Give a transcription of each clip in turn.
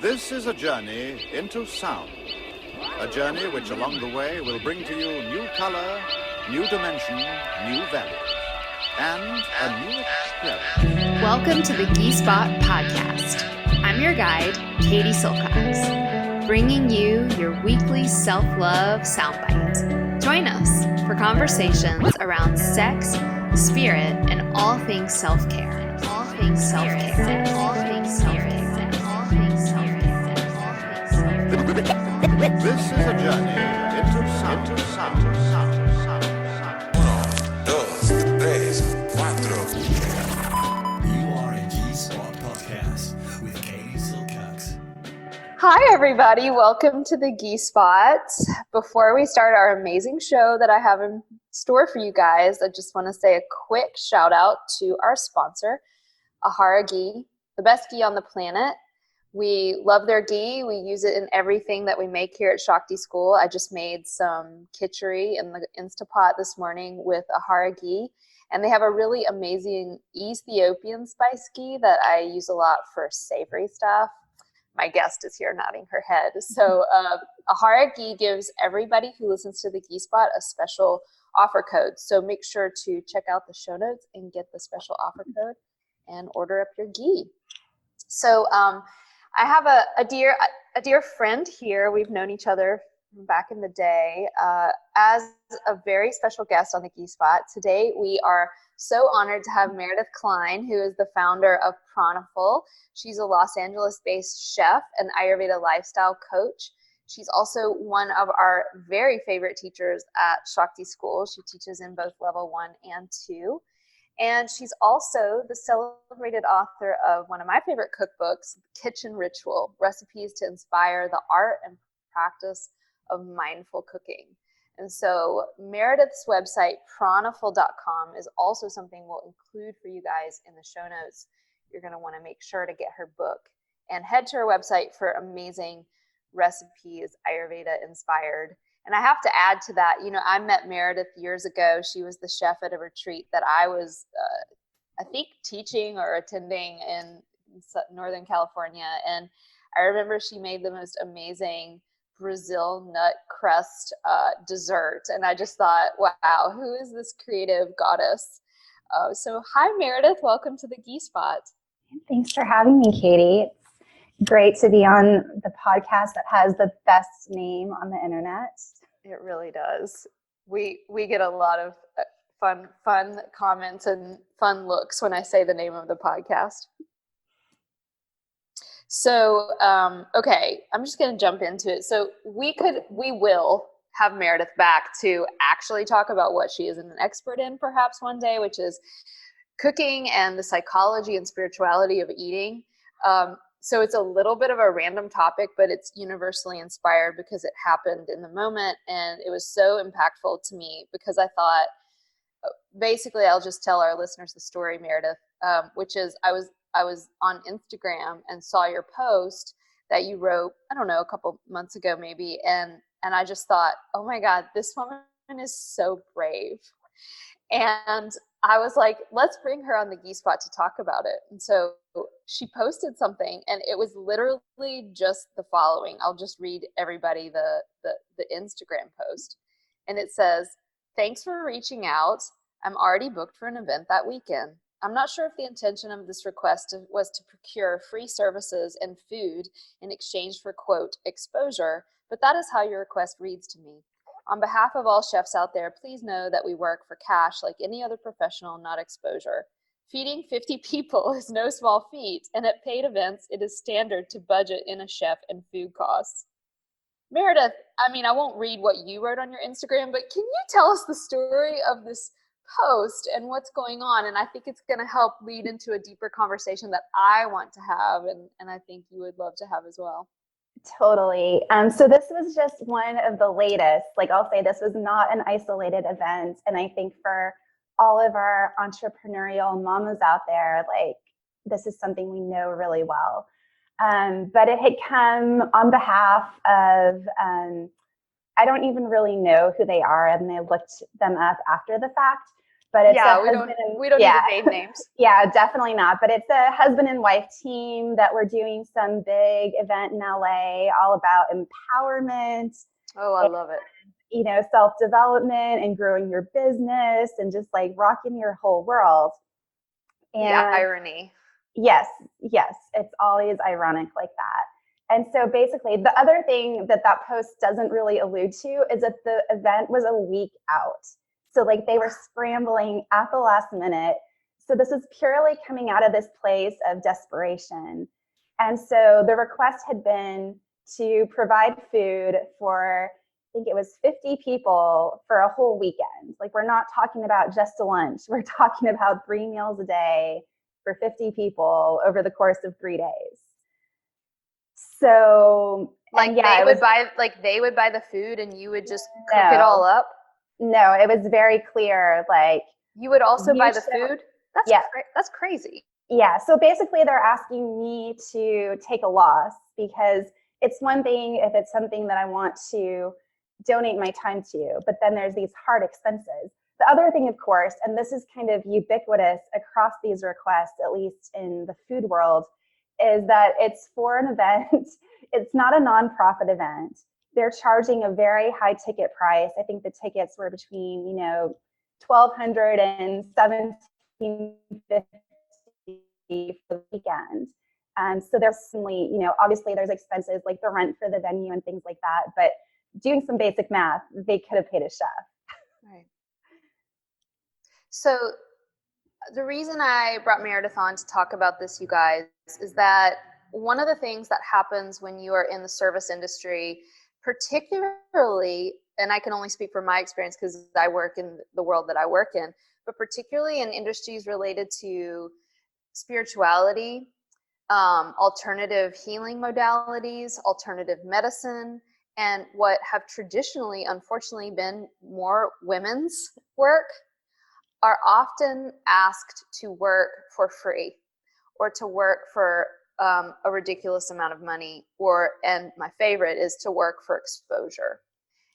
This is a journey into sound. A journey which along the way will bring to you new color, new dimension, new values, and a new experience. Welcome to the Ghee Spot Podcast. I'm your guide, Katie Silcox, bringing you your weekly self-love soundbite. Join us for conversations around sex, spirit, and all things self-care. All things self-care. All things self-care. This is a journey into sound. Uno, dos, tres, cuatro. You are a Ghee Spot Podcast with Katie Silcox. Hi, everybody. Welcome to the Ghee Spot. Before we start our amazing show that I have in store for you guys, I just want to say a quick shout out to our sponsor, Ayurveda Ghee, the best ghee on the planet. We love their ghee. We use it in everything that we make here at Shakti School. I just made some khichdi in the Instapot this morning with Ayurveda ghee. And they have a really amazing Ethiopian spice ghee that I use a lot for savory stuff. My guest is here nodding her head. So Ayurveda ghee gives everybody who listens to the Ghee Spot a special offer code. So make sure to check out the show notes and get the special offer code and order up your ghee. So I have a dear friend here. We've known each other from back in the day as a very special guest on the Ghee Spot. Today we are so honored to have Meredith Klein, who is the founder of Pranaful. She's a Los Angeles-based chef and Ayurveda lifestyle coach. She's also one of our very favorite teachers at Shakti School. She teaches in both level 1 and 2. And she's also the celebrated author of one of my favorite cookbooks, Kitchen Ritual, Recipes to Inspire the Art and Practice of Mindful Cooking. And so Meredith's website, pranaful.com, is also something we'll include for you guys in the show notes. You're going to want to make sure to get her book and head to her website for amazing recipes, Ayurveda inspired. And I have to add to that, I met Meredith years ago. She was the chef at a retreat that I was, I think, teaching or attending in Northern California. And I remember she made the most amazing Brazil nut crust dessert. And I just thought, wow, who is this creative goddess? So hi, Meredith. Welcome to the Ghee Spot. Thanks for having me, Katie. It's great to be on the podcast that has the best name on the internet. It really does. We get a lot of fun comments and fun looks when I say the name of the podcast. So, okay, I'm just going to jump into it. So we will have Meredith back to actually talk about what she is an expert in perhaps one day, which is cooking and the psychology and spirituality of eating. So it's a little bit of a random topic, but it's universally inspired because it happened in the moment. And it was so impactful to me because I thought, basically, I'll just tell our listeners the story, Meredith, which is I was on Instagram and saw your post that you wrote, I don't know, a couple months ago maybe. And I just thought, oh my God, this woman is so brave. And I was like, let's bring her on the Ghee Spot to talk about it. And so she posted something, and it was literally just the following. I'll just read everybody the Instagram post. And it says, "Thanks for reaching out. I'm already booked for an event that weekend. I'm not sure if the intention of this request was to procure free services and food in exchange for, quote, exposure, but that is how your request reads to me. On behalf of all chefs out there, please know that we work for cash like any other professional, not exposure. Feeding 50 people is no small feat, and at paid events, it is standard to budget in a chef and food costs." Meredith, I won't read what you wrote on your Instagram, but can you tell us the story of this post and what's going on? And I think it's going to help lead into a deeper conversation that I want to have, and I think you would love to have as well. Totally. So this was just one of the latest. I'll say this was not an isolated event. And I think for all of our entrepreneurial mamas out there, this is something we know really well. But it had come on behalf of, I don't even really know who they are, and I looked them up after the fact. but it's yeah, a we husband don't need to name names. Yeah, definitely not. But it's a husband and wife team that we're doing some big event in LA all about empowerment. Oh, I love it. You know, self-development and growing your business and just like rocking your whole world. And the irony. Yes, it's always ironic like that. And so basically the other thing that post doesn't really allude to is that the event was a week out. So like they were scrambling at the last minute. So this is purely coming out of this place of desperation. And so the request had been to provide food for, I think it was 50 people for a whole weekend. Like we're not talking about just a lunch. We're talking about 3 meals a day for 50 people over the course of 3 days. So like they would buy the food and you would just cook it all up? No, it was very clear. Like you would also buy the food? That's crazy. Yeah. So basically they're asking me to take a loss because it's one thing if it's something that I want to donate my time to, but then there's these hard expenses. The other thing, of course, and this is kind of ubiquitous across these requests, at least in the food world, is that it's for an event. It's not a nonprofit event. They're charging a very high ticket price. I think the tickets were between, $1,200 and $1,750 for the weekend. So there's certainly, obviously there's expenses like the rent for the venue and things like that. But doing some basic math, they could have paid a chef. Right. So the reason I brought Meredith on to talk about this, you guys, is that one of the things that happens when you are in the service industry, particularly, and I can only speak from my experience because I work in the world that I work in, but particularly in industries related to spirituality, alternative healing modalities, alternative medicine, and what have traditionally, unfortunately, been more women's work, are often asked to work for free or to work for a ridiculous amount of money, and my favorite is to work for exposure.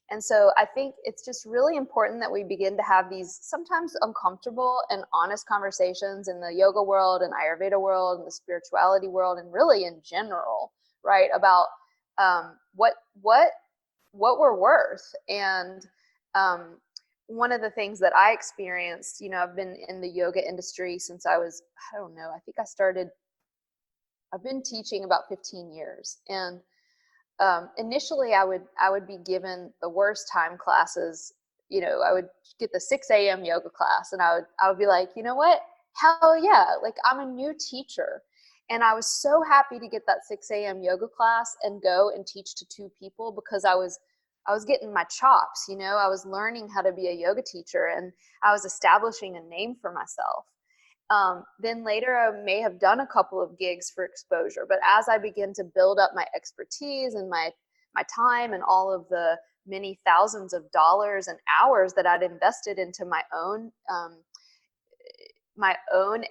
And so I think it's just really important that we begin to have these sometimes uncomfortable and honest conversations in the yoga world and Ayurveda world and the spirituality world and really in general, right? About what we're worth. And one of the things that I experienced, I've been in the yoga industry since I was, I've been teaching about 15 years. And initially I would be given the worst time classes. I would get the 6 a.m. yoga class and I would be like, you know what? Hell yeah. Like I'm a new teacher. And I was so happy to get that 6 a.m. yoga class and go and teach to 2 people because I was getting my chops, I was learning how to be a yoga teacher and I was establishing a name for myself. Then later I may have done a couple of gigs for exposure, but as I began to build up my expertise and my time and all of the many thousands of dollars and hours that I'd invested into my own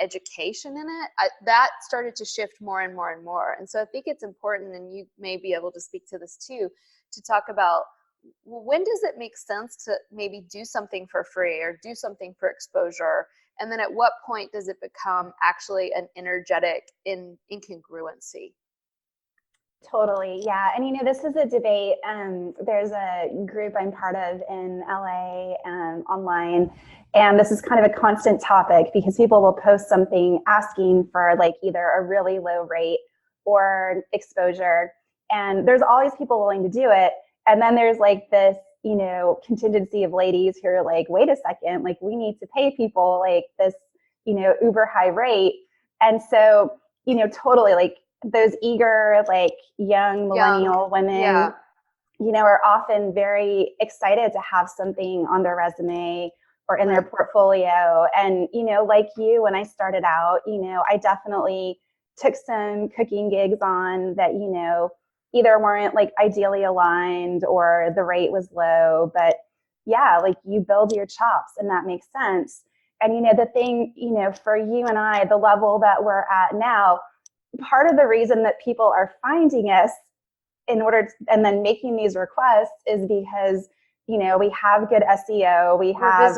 education in it, that started to shift more and more and more. And so I think it's important, and you may be able to speak to this too, to talk about, well, when does it make sense to maybe do something for free or do something for exposure? And then at what point does it become actually an energetic incongruency? Totally. Yeah. And, this is a debate. There's a group I'm part of in LA online. And this is kind of a constant topic because people will post something asking for like either a really low rate or exposure. And there's always people willing to do it. And then there's like this, contingency of ladies who are like, wait a second, like we need to pay people like this, uber high rate. And so, totally like those eager, like young millennial women, are often very excited to have something on their resume or in their portfolio. And, like you, when I started out, I definitely took some cooking gigs on that, either weren't like ideally aligned or the rate was low, but yeah, like you build your chops and that makes sense. And, the thing, for you and I, the level that we're at now, part of the reason that people are finding us and then making these requests is because, we have good SEO, we have,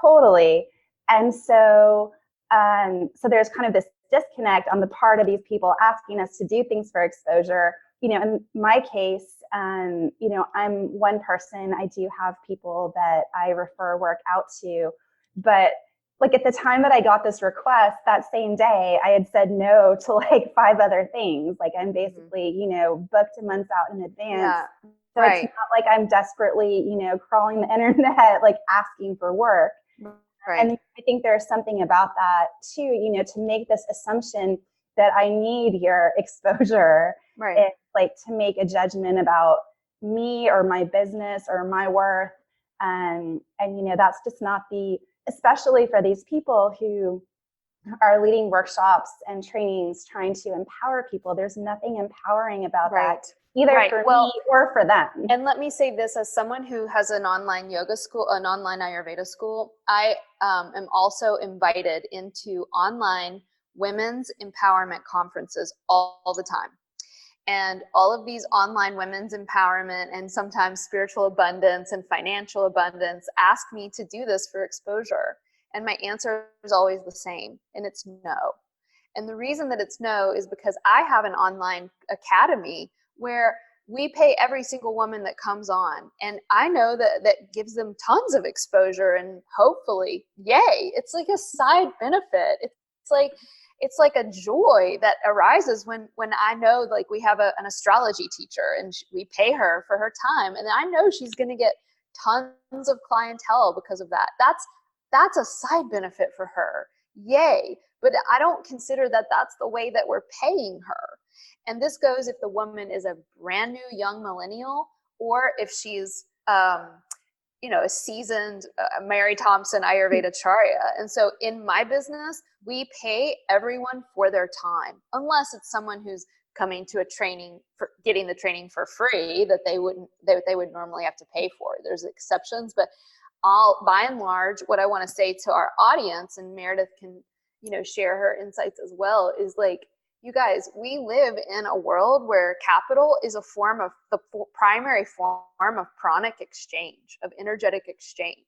Totally. And so, so there's kind of this disconnect on the part of these people asking us to do things for exposure. You know, in my case, you know, I'm one person. I do have people that I refer work out to, but like at the time that I got this request, that same day, I had said no to like 5 other things. Like I'm basically, you know, booked a month out in advance. Yeah. So it's not like I'm desperately, you know, crawling the internet, like asking for work. Right. And I think there's something about that too, you know, to make this assumption that I need your exposure. Right. It's like to make a judgment about me or my business or my worth. And you know, that's just not especially for these people who are leading workshops and trainings trying to empower people. There's nothing empowering about that, either for me or for them. And let me say this, as someone who has an online yoga school, an online Ayurveda school, I am also invited into online women's empowerment conferences all the time. And all of these online women's empowerment and sometimes spiritual abundance and financial abundance ask me to do this for exposure. And my answer is always the same, and it's no. And the reason that it's no is because I have an online academy where we pay every single woman that comes on. And I know that gives them tons of exposure and hopefully, yay, it's like a side benefit. It's like a joy that arises when I know, like, we have an astrology teacher and we pay her for her time. And I know she's going to get tons of clientele because of that. That's a side benefit for her. Yay. But I don't consider that that's the way that we're paying her. And this goes if the woman is a brand new young millennial, or if she's, you know, a seasoned Mary Thompson Ayurveda Charya. And so in my business, we pay everyone for their time, unless it's someone who's coming to a training for getting the training for free that they would normally have to pay for. There's exceptions, but by and large, what I want to say to our audience, and Meredith can, you know, share her insights as well, is like, you guys, we live in a world where capital is a form of the primary form of pranic exchange, of energetic exchange.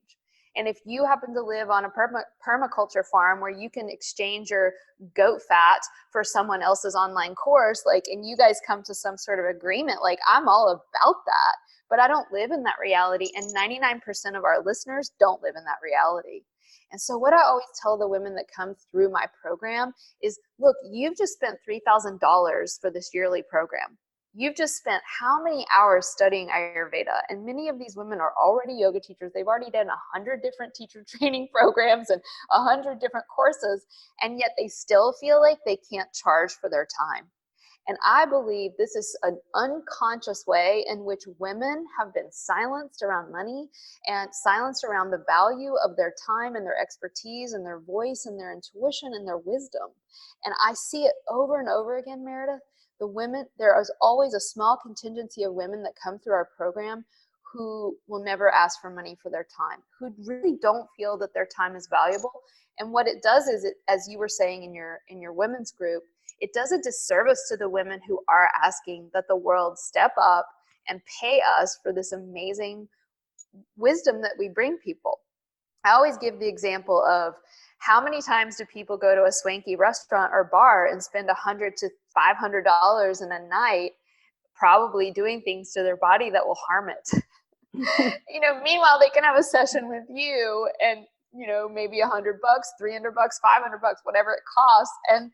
And if you happen to live on a permaculture farm where you can exchange your goat fat for someone else's online course, like, and you guys come to some sort of agreement, like, I'm all about that, but I don't live in that reality. And 99% of our listeners don't live in that reality. And so what I always tell the women that come through my program is, look, you've just spent $3,000 for this yearly program. You've just spent how many hours studying Ayurveda? And many of these women are already yoga teachers. They've already done 100 different teacher training programs and 100 different courses, and yet they still feel like they can't charge for their time. And I believe this is an unconscious way in which women have been silenced around money and silenced around the value of their time and their expertise and their voice and their intuition and their wisdom. And I see it over and over again, Meredith. The women, there is always a small contingency of women that come through our program who will never ask for money for their time, who really don't feel that their time is valuable. And what it does is, as you were saying in your women's group, it does a disservice to the women who are asking that the world step up and pay us for this amazing wisdom that we bring people. I always give the example of how many times do people go to a swanky restaurant or bar and spend $100 to $500 in a night, probably doing things to their body that will harm it. You know, meanwhile, they can have a session with you and, you know, maybe $100, $300, $500, whatever it costs, and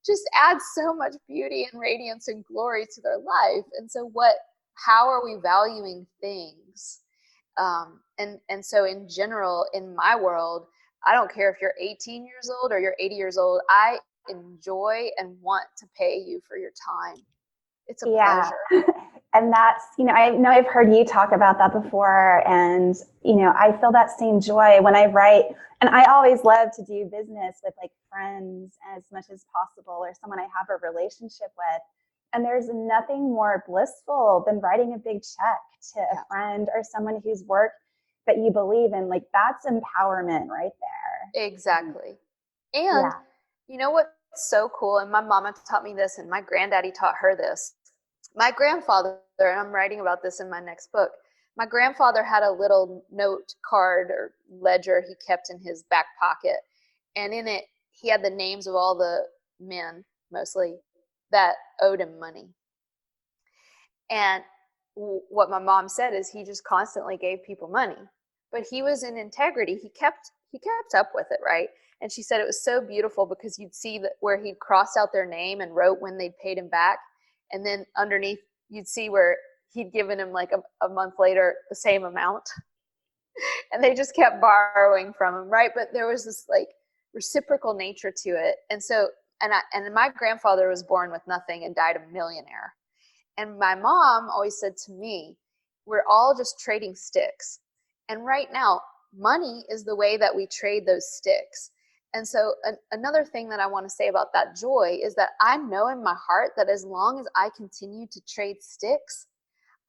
just adds so much beauty and radiance and glory to their life. And so how are we valuing things? And so in general, in my world, I don't care if you're 18 years old or you're 80 years old, I enjoy and want to pay you for your time. It's a pleasure. And that's, you know I've heard you talk about that before, and, you know, I feel that same joy when I write. And I always love to do business with like friends as much as possible, or someone I have a relationship with. And there's nothing more blissful than writing a big check to a friend or someone whose work that you believe in. Like, that's empowerment right there. Exactly. And you know what's so cool? And my mama taught me this, and my granddaddy taught her this. My grandfather, and I'm writing about this in my next book, My grandfather had a little note card or ledger he kept in his back pocket. And in it, he had the names of all the men, mostly, that owed him money. And what my mom said is he just constantly gave people money. But he was in integrity. He kept up with it, right? And she said it was so beautiful because you'd see that where he'd crossed out their name and wrote when they'd paid him back. And then underneath, you'd see where he'd given him like a month later the same amount. And they just kept borrowing from him, right? But there was this like reciprocal nature to it. And so, and my grandfather was born with nothing and died a millionaire. And my mom always said to me, we're all just trading sticks. And right now, money is the way that we trade those sticks. And so another thing that I want to say about that joy is that I know in my heart that as long as I continue to trade sticks,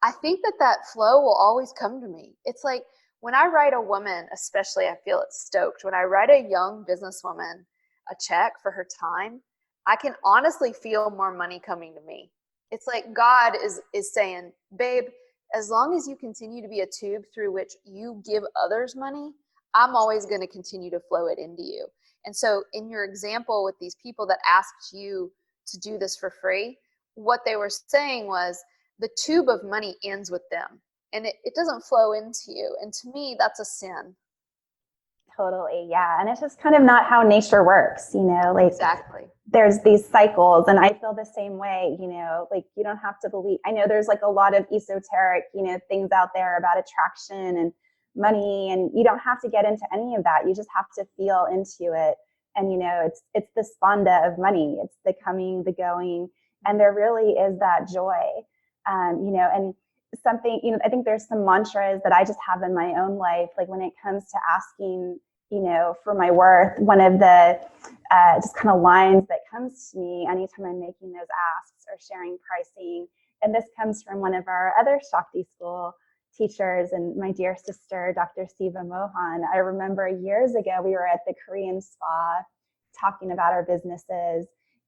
I think that flow will always come to me. It's like when I write a woman, especially, I feel it stoked. When I write a young businesswoman a check for her time, I can honestly feel more money coming to me. It's like God is saying, babe, as long as you continue to be a tube through which you give others money, I'm always going to continue to flow it into you. And so in your example with these people that asked you to do this for free, what they were saying was the tube of money ends with them and it doesn't flow into you. And to me, that's a sin. Totally. Yeah. And it's just kind of not how nature works, you know, like exactly. There's these cycles and I feel the same way, you know, like you don't have to believe, I know there's like a lot of esoteric, you know, things out there about attraction and money, and you don't have to get into any of that. You just have to feel into it. And, you know, it's the spanda of money. It's the coming, the going, and there really is that joy, you know, and something, you know, I think there's some mantras that I just have in my own life. Like when it comes to asking, you know, for my worth, one of the just kind of lines that comes to me anytime I'm making those asks or sharing pricing. And this comes from one of our other Shakti school teachers and my dear sister, Dr. Siva Mohan. I remember years ago, we were at the Korean spa talking about our businesses.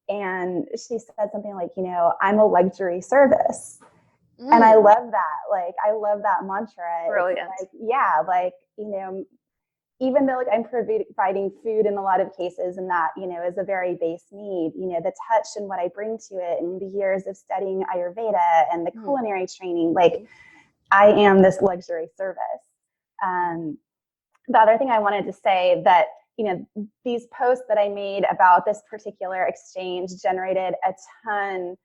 And she said something like, you know, I'm a luxury service. And I love that. Like, I love that mantra. Brilliant. Like, yeah, like, you know, even though like I'm providing food in a lot of cases and that, you know, is a very base need, you know, the touch and what I bring to it and the years of studying Ayurveda and the culinary training, like I am this luxury service. The other thing I wanted to say that, you know, these posts that I made about this particular exchange generated a ton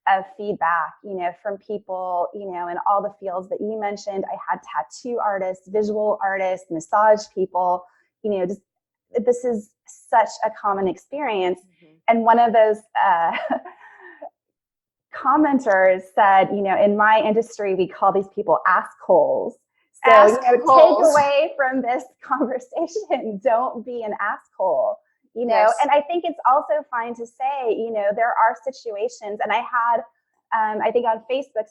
of feedback, you know, from people, you know, in all the fields that you mentioned. I had tattoo artists, visual artists, massage people, you know, just, this is such a common experience. And one of those commenters said, you know, in my industry, we call these people assholes. So, you know, take away from this conversation, don't be an asshole. You know, and I think it's also fine to say, you know, there are situations, and I had, I think on Facebook,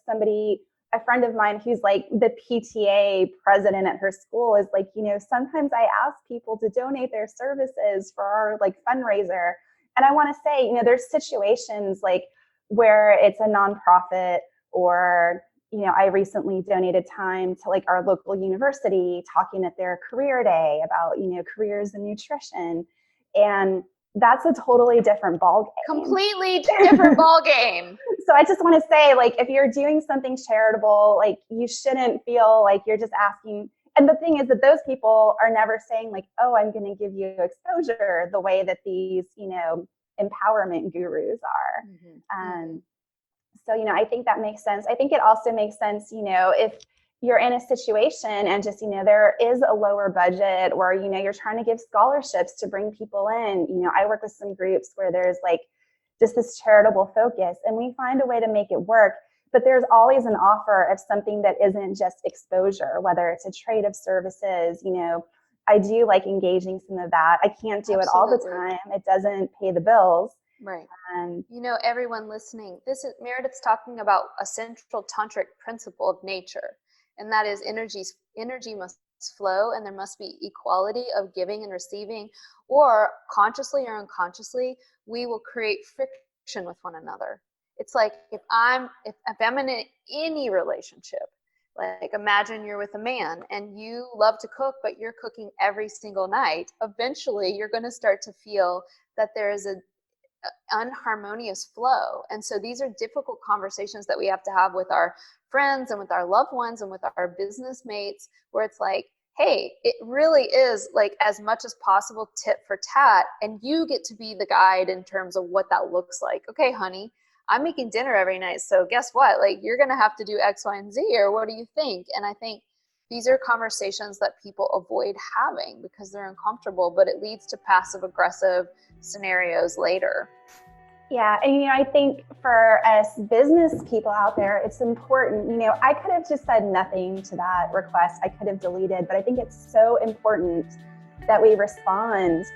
a friend of mine who's like the PTA president at her school is like, you know, sometimes I ask people to donate their services for our like fundraiser. And I want to say, you know, there's situations like where it's a nonprofit or, you know, I recently donated time to like our local university talking at their career day about, you know, careers in nutrition. And that's a totally different ballgame. Completely different ballgame. So I just want to say, like, if you're doing something charitable, like, you shouldn't feel like you're just asking. And the thing is that those people are never saying like, oh, I'm going to give you exposure the way that these, you know, empowerment gurus are. So, you know, I think that makes sense. I think it also makes sense, you know, if you're in a situation and just, you know, there is a lower budget or, you know, you're trying to give scholarships to bring people in. You know, I work with some groups where there's like just this charitable focus and we find a way to make it work. But there's always an offer of something that isn't just exposure, whether it's a trade of services. You know, I do like engaging some of that. I can't do it all the time. It doesn't pay the bills. Right. You know, everyone listening, Meredith's talking about a central tantric principle of nature. And that is energy must flow and there must be equality of giving and receiving, or consciously or unconsciously, we will create friction with one another. It's like if I'm in any relationship, Like imagine you're with a man and you love to cook, but you're cooking every single night. Eventually you're going to start to feel that there is a unharmonious flow. And so these are difficult conversations that we have to have with our friends and with our loved ones and with our business mates, where it's like, hey, it really is like as much as possible tit for tat. And you get to be the guide in terms of what that looks like. Okay, honey, I'm making dinner every night. So guess what? Like you're going to have to do X, Y, and Z, or what do you think? And I think these are conversations that people avoid having because they're uncomfortable, but it leads to passive aggressive scenarios later. Yeah, and I think for us business people out there, it's important. I could have just said nothing to that request. I could have deleted, but I think it's so important that we respond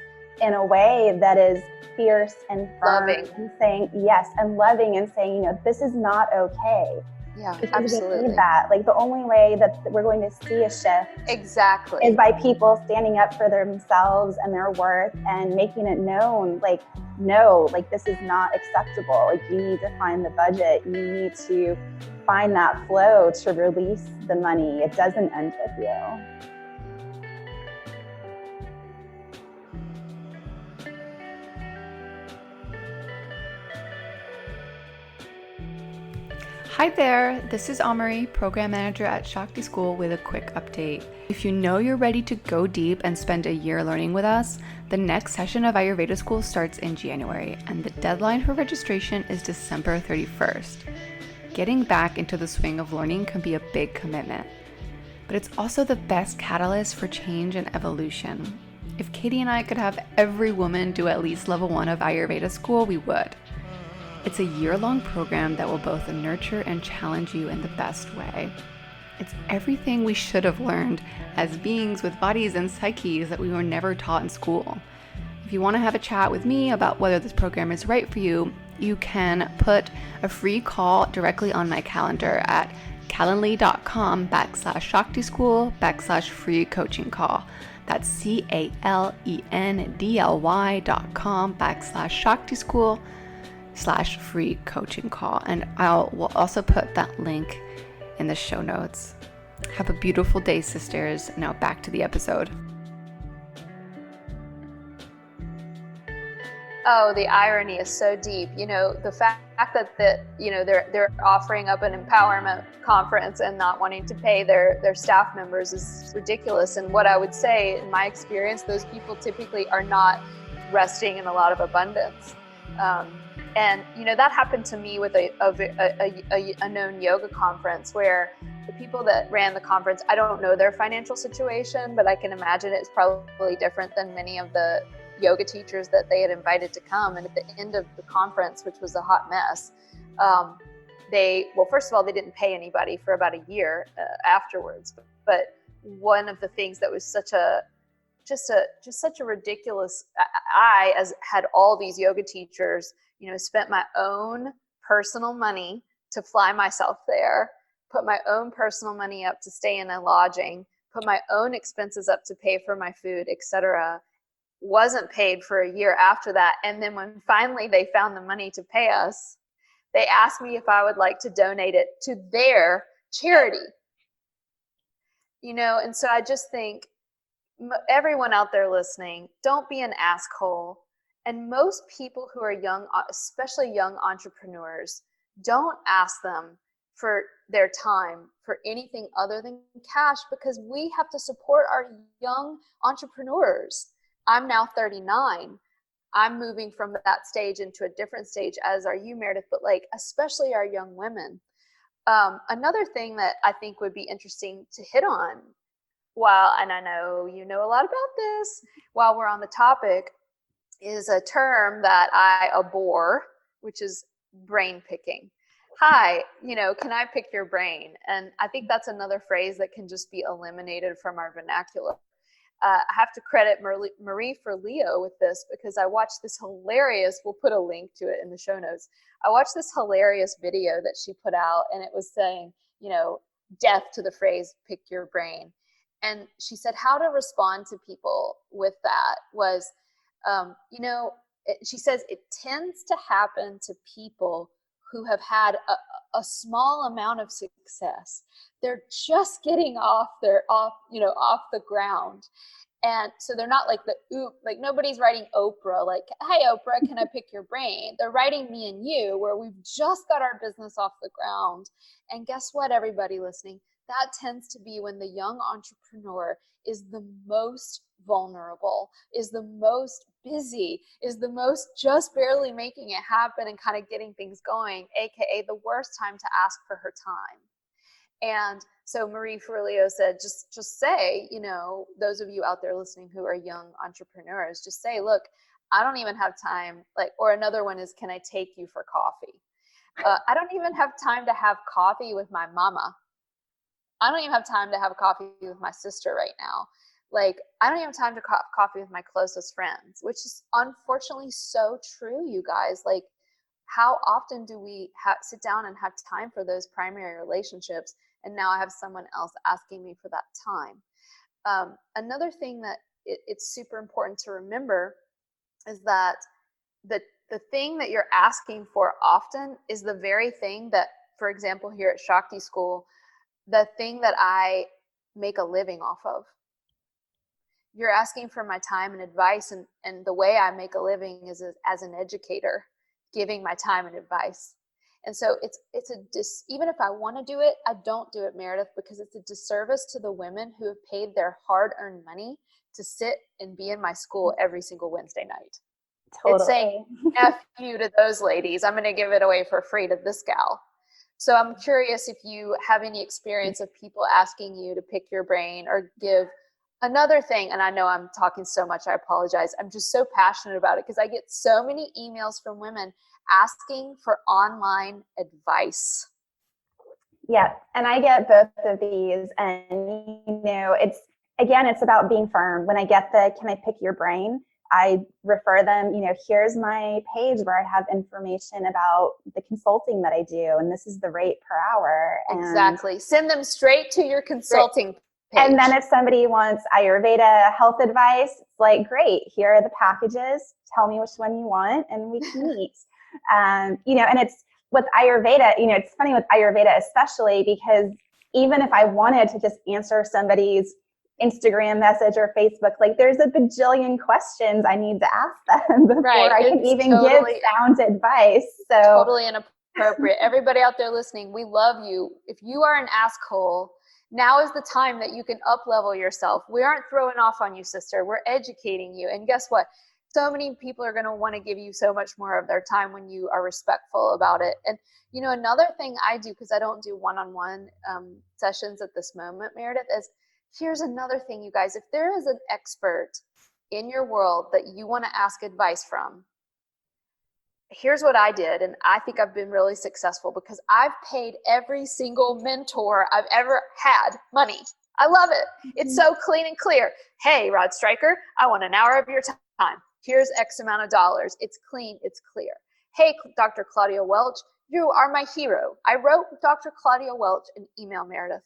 in a way that is fierce and firm, loving, and saying yes, and loving, and saying, this is not okay. Yeah, because absolutely. we need that. Like the only way that we're going to see a shift exactly is by people standing up for themselves and their worth and making it known, like, no, like this is not acceptable. Like you need to find the budget. You need to find that flow to release the money. It doesn't end with you. Hi there, this is Amaury, Program Manager at Shakti School with a quick update. If you know you're ready to go deep and spend a year learning with us, the next session of Ayurveda School starts in January, and the deadline for registration is December 31st. Getting back into the swing of learning can be a big commitment, but it's also the best catalyst for change and evolution. If Katie and I could have every woman do at least level 1 of Ayurveda School, we would. It's a year-long program that will both nurture and challenge you in the best way. It's everything we should have learned as beings with bodies and psyches that we were never taught in school. If you want to have a chat with me about whether this program is right for you, you can put a free call directly on my calendar at calendly.com/Shakti School /free coaching call. That's CALENDLY.com/Shakti School /free coaching call. And we'll also put that link in the show notes. Have a beautiful day, sisters. Now back to the episode. Oh, the irony is so deep. The fact that they're offering up an empowerment conference and not wanting to pay their staff members is ridiculous. And what I would say, in my experience, those people typically are not resting in a lot of abundance. And that happened to me with a known yoga conference where the people that ran the conference, I don't know their financial situation, but I can imagine it's probably different than many of the yoga teachers that they had invited to come. And at the end of the conference, which was a hot mess, first of all, they didn't pay anybody for about a year afterwards. But one of the things that was such a ridiculous, I had all these yoga teachers, spent my own personal money to fly myself there, put my own personal money up to stay in a lodging, put my own expenses up to pay for my food, etc. Wasn't paid for a year after that. And then when finally they found the money to pay us, they asked me if I would like to donate it to their charity. And so I just think, everyone out there listening, don't be an asshole. And most people who are young, especially young entrepreneurs, don't ask them for their time for anything other than cash, because we have to support our young entrepreneurs. I'm now 39. I'm moving from that stage into a different stage, as are you, Meredith, but especially our young women. Another thing that I think would be interesting to hit on, and I know you know a lot about this, while we're on the topic, is a term that I abhor, which is brain picking. Hi, can I pick your brain? And I think that's another phrase that can just be eliminated from our vernacular. I have to credit Marie for Leo with this, because I watched this hilarious, we'll put a link to it in the show notes. I watched this hilarious video that she put out, and it was saying, death to the phrase, pick your brain. And she said how to respond to people with that was, she says it tends to happen to people who have had a small amount of success. They're just getting off the ground. And so they're not like like nobody's writing Oprah, like, hey, Oprah, can I pick your brain? They're writing me and you, where we've just got our business off the ground. And guess what, everybody listening? That tends to be when the young entrepreneur is the most vulnerable, is the most busy, is the most just barely making it happen and kind of getting things going, AKA the worst time to ask for her time. And so Marie Forleo said, just say, those of you out there listening who are young entrepreneurs, just say, look, I don't even have time. Or another one is, can I take you for coffee? I don't even have time to have coffee with my mama. I don't even have time to have coffee with my sister right now. I don't even have time to have coffee with my closest friends, which is unfortunately so true, you guys. How often do we sit down and have time for those primary relationships? And now I have someone else asking me for that time. Another thing that it's super important to remember is that the thing that you're asking for often is the very thing that, for example, here at Shakti School, the thing that I make a living off of. You're asking for my time and advice, and the way I make a living is as an educator, giving my time and advice. And so even if I want to do it, I don't do it, Meredith, because it's a disservice to the women who have paid their hard-earned money to sit and be in my school every single Wednesday night. Totally. It's saying F you to those ladies. I'm going to give it away for free to this gal. So I'm curious if you have any experience of people asking you to pick your brain or give another thing. And I know I'm talking so much, I apologize. I'm just so passionate about it because I get so many emails from women asking for online advice. Yeah, and I get both of these, and it's about being firm. When I get can I pick your brain, I refer them, here's my page where I have information about the consulting that I do, and this is the rate per hour. Exactly. Send them straight to your consulting page. And then if somebody wants Ayurveda health advice, it's great, here are the packages, tell me which one you want, and we can meet. And it's with Ayurveda, it's funny with Ayurveda, especially because even if I wanted to just answer somebody's Instagram message or Facebook, there's a bajillion questions I need to ask them before I can even give sound advice. So totally inappropriate. Everybody out there listening, we love you. If you are an asshole, now is the time that you can up-level yourself. We aren't throwing off on you, sister. We're educating you. And guess what? So many people are going to want to give you so much more of their time when you are respectful about it. And, another thing I do, because I don't do one-on-one sessions at this moment, Meredith, is here's another thing, you guys. If there is an expert in your world that you want to ask advice from, here's what I did. And I think I've been really successful because I've paid every single mentor I've ever had money. I love it. It's so clean and clear. Hey, Rod Stryker, I want an hour of your time. Here's X amount of dollars. It's clean. It's clear. Hey, Dr. Claudia Welch, you are my hero. I wrote Dr. Claudia Welch an email, Meredith,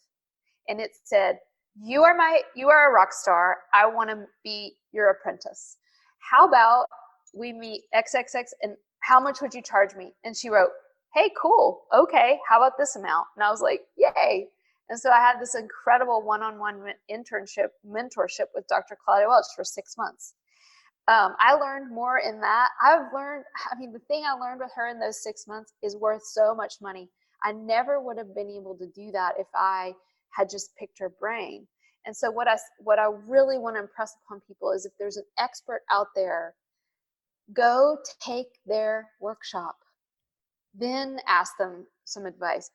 and it said, you are a rock star. I want to be your apprentice. How about we meet XXX, and how much would you charge me? And she wrote, hey, cool. Okay. How about this amount? And I was like, yay. And so I had this incredible one-on-one mentorship with Dr. Claudia Welch for 6 months. I learned more in that. The thing I learned with her in those 6 months is worth so much money. I never would have been able to do that if I had just picked her brain. And so what I really want to impress upon people is if there's an expert out there, go take their workshop, then ask them some advice.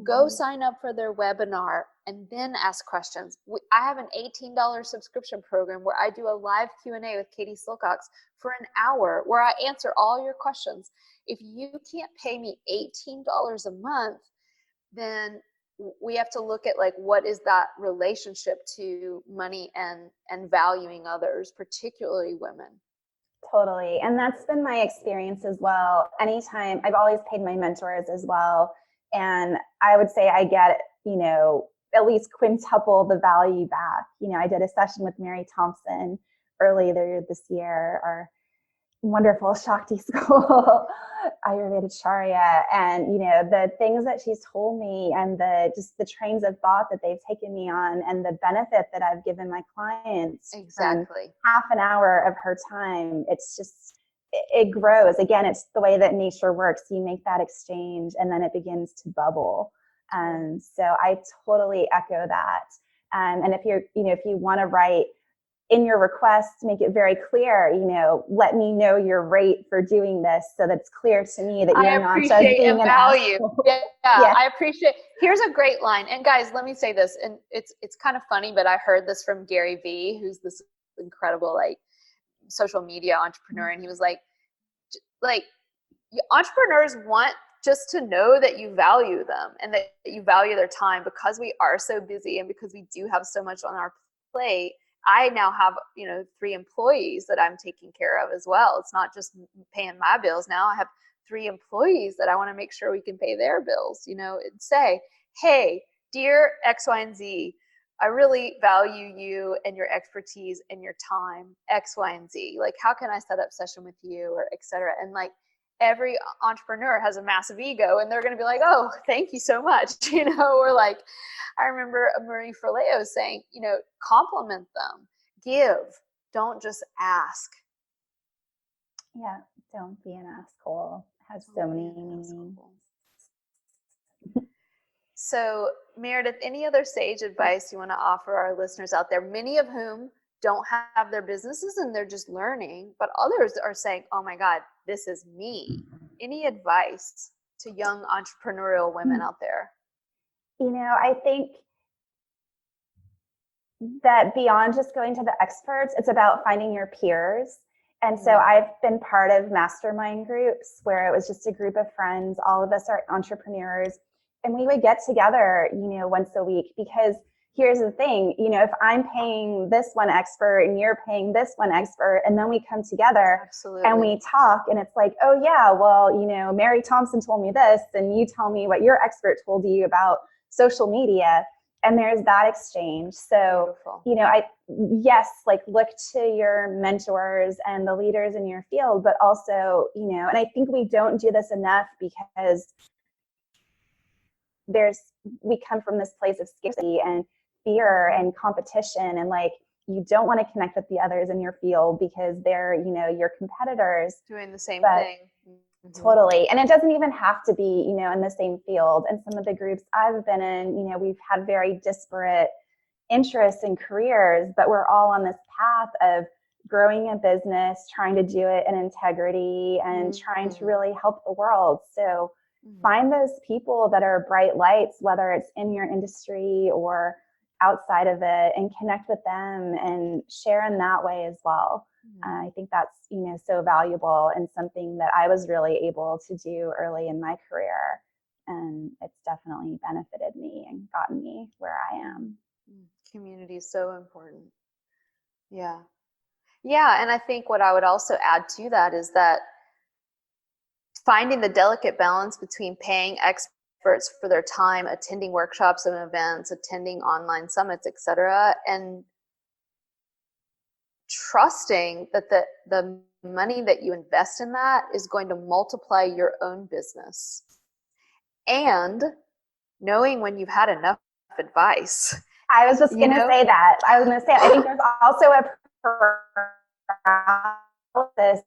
Go sign up for their webinar and then ask questions. I have an $18 subscription program where I do a live Q&A with Katie Silcox for an hour where I answer all your questions. If you can't pay me $18 a month, then we have to look at what is that relationship to money and valuing others, particularly women. Totally. And that's been my experience as well. Anytime, I've always paid my mentors as well. And I would say I get, at least quintuple the value back. I did a session with Mary Thompson earlier this year, wonderful Shakti school, Ayurveda Charya, and the things that she's told me, and the trains of thought that they've taken me on, and the benefit that I've given my clients. Exactly. Half an hour of her time, it's just, it grows. Again, it's the way that nature works. You make that exchange, and then it begins to bubble. So I totally echo that. And if if you want to write in your request, make it very clear, let me know your rate for doing this, so that it's clear to me that you're not just being an asshole. Yeah, I appreciate. Here's a great line. And guys, let me say this, and it's kind of funny, but I heard this from Gary Vee, who's this incredible social media entrepreneur, and he was like entrepreneurs want just to know that you value them and that you value their time, because we are so busy and because we do have so much on our plate. I now have, 3 employees that I'm taking care of as well. It's not just paying my bills now. I have 3 employees that I want to make sure we can pay their bills, and say, hey, dear X, Y, and Z, I really value you and your expertise and your time, X, Y, and Z. How can I set up session with you, or et cetera? And every entrepreneur has a massive ego, and they're going to be like, oh, thank you so much. Or I remember Amaury saying, compliment them, give, don't just ask. Yeah. Don't be an asshole. It has so many meanings. So Meredith, any other sage advice you want to offer our listeners out there, many of whom don't have their businesses and they're just learning, but others are saying, oh my God, this is me. Any advice to young entrepreneurial women out there? I think that beyond just going to the experts, it's about finding your peers. And so I've been part of mastermind groups where it was just a group of friends. All of us are entrepreneurs, and we would get together, once a week, because here's the thing, if I'm paying this one expert and you're paying this one expert, and then we come together Absolutely. And we talk, and it's like, oh yeah, well, Mary Thompson told me this, and you tell me what your expert told you about social media. And there's that exchange. So, look to your mentors and the leaders in your field, but also, and I think we don't do this enough because we come from this place of scarcity and fear and competition, and you don't want to connect with the others in your field because they're, your competitors doing the same thing. Totally. And it doesn't even have to be, in the same field. And some of the groups I've been in, we've had very disparate interests and careers, but we're all on this path of growing a business, trying to do it in integrity and trying to really help the world. So find those people that are bright lights, whether it's in your industry or outside of it, and connect with them and share in that way as well. I think that's, so valuable, and something that I was really able to do early in my career. And it's definitely benefited me and gotten me where I am. Community is so important. Yeah. Yeah. And I think what I would also add to that is that finding the delicate balance between paying experts for their time, attending workshops and events, attending online summits, etc., and trusting that the money that you invest in that is going to multiply your own business, and knowing when you've had enough advice. I was just going to say that. I think there's also a paralysis,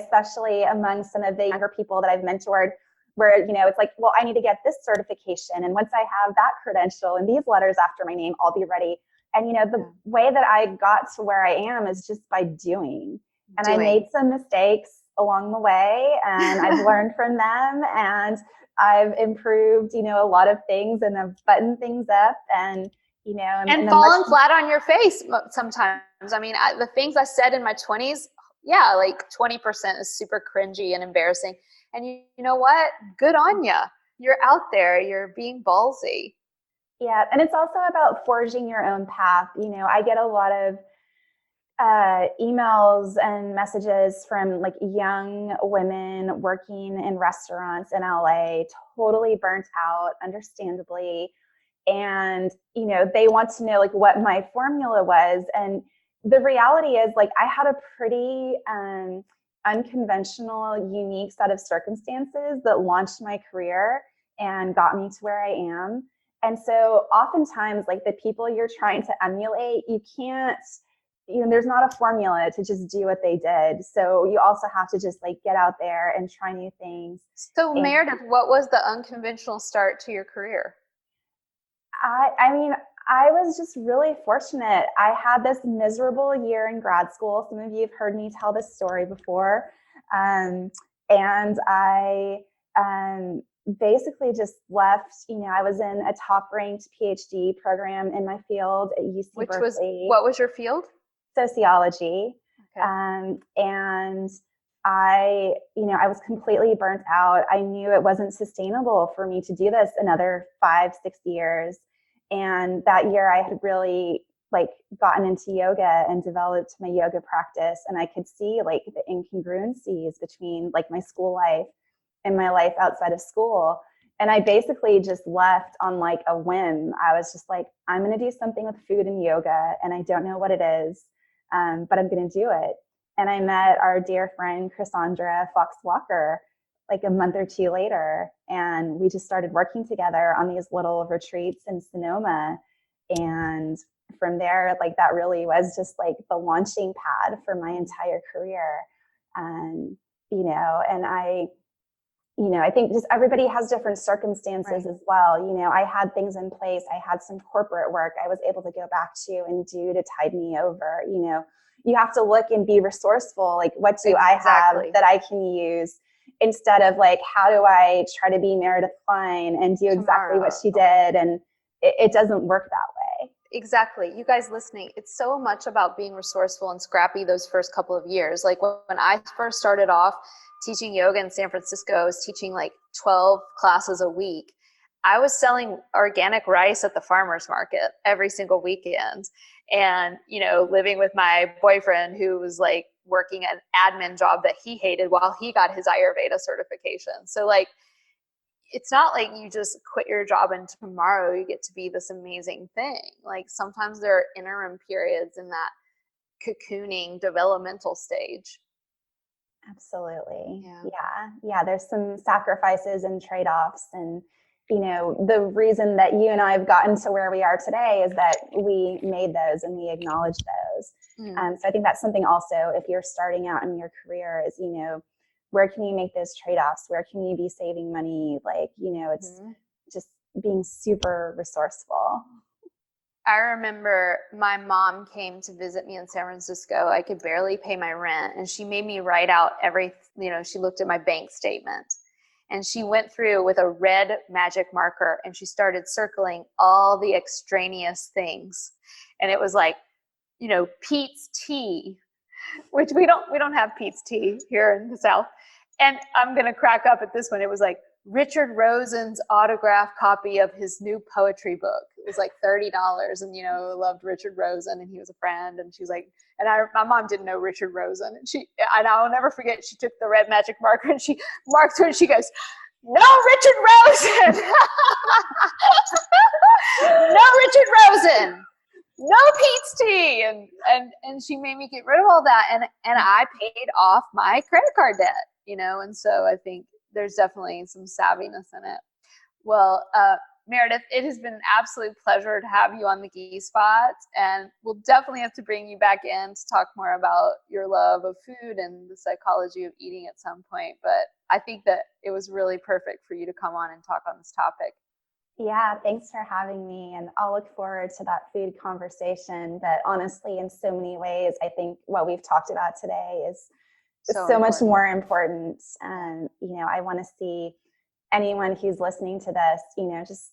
especially among some of the younger people that I've mentored, where, it's like, well, I need to get this certification, and once I have that credential and these letters after my name, I'll be ready. And, the way that I got to where I am is just by doing. And I made some mistakes along the way, and I've learned from them, and I've improved, a lot of things, and I've buttoned things up, and, and fallen flat on your face sometimes. I mean, the things I said in my 20s, 20% is super cringy and embarrassing. And you know what? Good on ya. You're out there. You're being ballsy. Yeah. And it's also about forging your own path. I get a lot of emails and messages from young women working in restaurants in LA, totally burnt out, understandably. And, they want to know what my formula was. And the reality is I had a pretty unconventional, unique set of circumstances that launched my career and got me to where I am. And so oftentimes, like, the people you're trying to emulate, you can't, there's not a formula to just do what they did. So you also have to just like get out there and try new things. So Meredith, what was the unconventional start to your career? I mean, I was just really fortunate. I had this miserable year in grad school. Some of you have heard me tell this story before. And I basically just left. I was in a top-ranked PhD program in my field at UC Berkeley. What was your field? Sociology. Okay. And I was completely burnt out. I knew it wasn't sustainable for me to do this another 5-6 years. And that year I had really like gotten into yoga and developed my yoga practice. And I could see like the incongruencies between like my school life and my life outside of school. And I basically just left on like a whim. I was just like, I'm going to do something with food and yoga, and I don't know what it is, but I'm going to do it. And I met our dear friend, Cassandra Fox Walker, like a month or two later. And we just started working together on these little retreats in Sonoma. And from there, like that really was just like the launching pad for my entire career. And I think just everybody has different circumstances as well. I had things in place. I had some corporate work I was able to go back to and do to tide me over. You have to look and be resourcul. Like, what do I have that I can use, instead of like, how do I try to be Meredith Klein and do exactly what she did? And it doesn't work that way. Exactly. You guys listening, it's so much about being resourceful and scrappy those first couple of years. Like when I first started off teaching yoga in San Francisco, I was teaching like 12 classes a week. I was selling organic rice at the farmer's market every single weekend. And, living with my boyfriend who was like working an admin job that he hated while he got his Ayurveda certification. So like, it's not like you just quit your job and tomorrow you get to be this amazing thing. Like sometimes there are interim periods in that cocooning developmental stage. Absolutely. Yeah. There's some sacrifices and trade-offs. And, the reason that you and I have gotten to where we are today is that we made those and we acknowledged those. So I think that's something also, if you're starting out in your career, is, where can you make those trade-offs? Where can you be saving money? Like, it's just being super resourceful. I remember my mom came to visit me in San Francisco. I could barely pay my rent, and she made me write out she looked at my bank statement, and she went through with a red magic marker and she started circling all the extraneous things. And it was like, Pete's tea, which we don't have Pete's tea here in the South. And I'm going to crack up at this one. It was like Richard Rosen's autographed copy of his new poetry book. It was like $30. And, I loved Richard Rosen and he was a friend. And she was like, my mom didn't know Richard Rosen. And I'll never forget, she took the red magic marker and she marked her and she goes, "No Richard Rosen." "No Richard Rosen. No Pete's tea." And she made me get rid of all that. And I paid off my credit card debt, and so I think there's definitely some savviness in it. Well, Meredith, it has been an absolute pleasure to have you on the Ghee Spot, and we'll definitely have to bring you back in to talk more about your love of food and the psychology of eating at some point. But I think that it was really perfect for you to come on and talk on this topic. Yeah, thanks for having me. And I'll look forward to that food conversation. But honestly, in so many ways, I think what we've talked about today is so much more important. And, I want to see anyone who's listening to this, just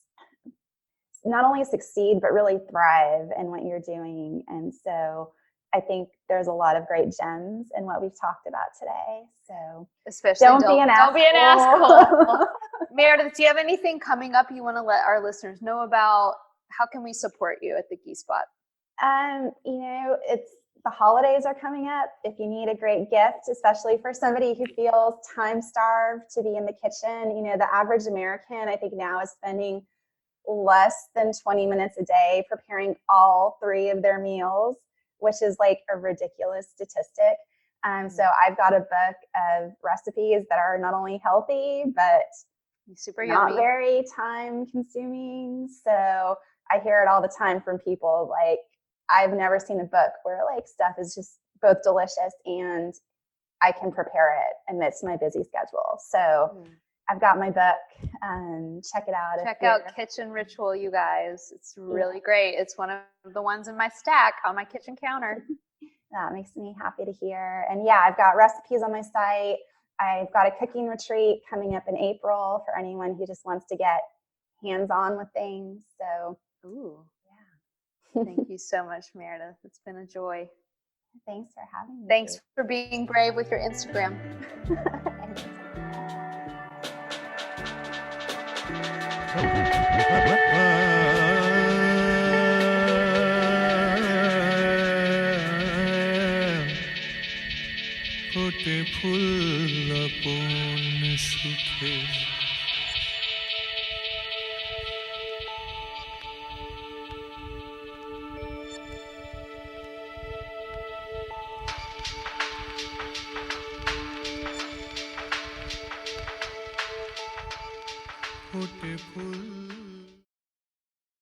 not only succeed, but really thrive in what you're doing. And so I think there's a lot of great gems in what we've talked about today. So especially don't be an asshole. Meredith, do you have anything coming up you want to let our listeners know about? How can we support you at the Ghee Spot? It's the holidays are coming up. If you need a great gift, especially for somebody who feels time starved to be in the kitchen, the average American, I think now is spending less than 20 minutes a day preparing all 3 of their meals, which is like a ridiculous statistic. So I've got a book of recipes that are not only healthy, but super not yummy. very time consuming. So I hear it all the time from people. Like, I've never seen a book where like stuff is just both delicious and I can prepare it amidst my busy schedule. So I've got my book. Check it out. Check out Kitchen Ritual, you guys. It's really great. It's one of the ones in my stack on my kitchen counter. That makes me happy to hear. And yeah, I've got recipes on my site. I've got a cooking retreat coming up in April for anyone who just wants to get hands-on with things. So, yeah. Thank you so much, Meredith. It's been a joy. Thanks for having me. Thanks for being brave with your Instagram. फूटे फूल अपन सूखे फूटे फूल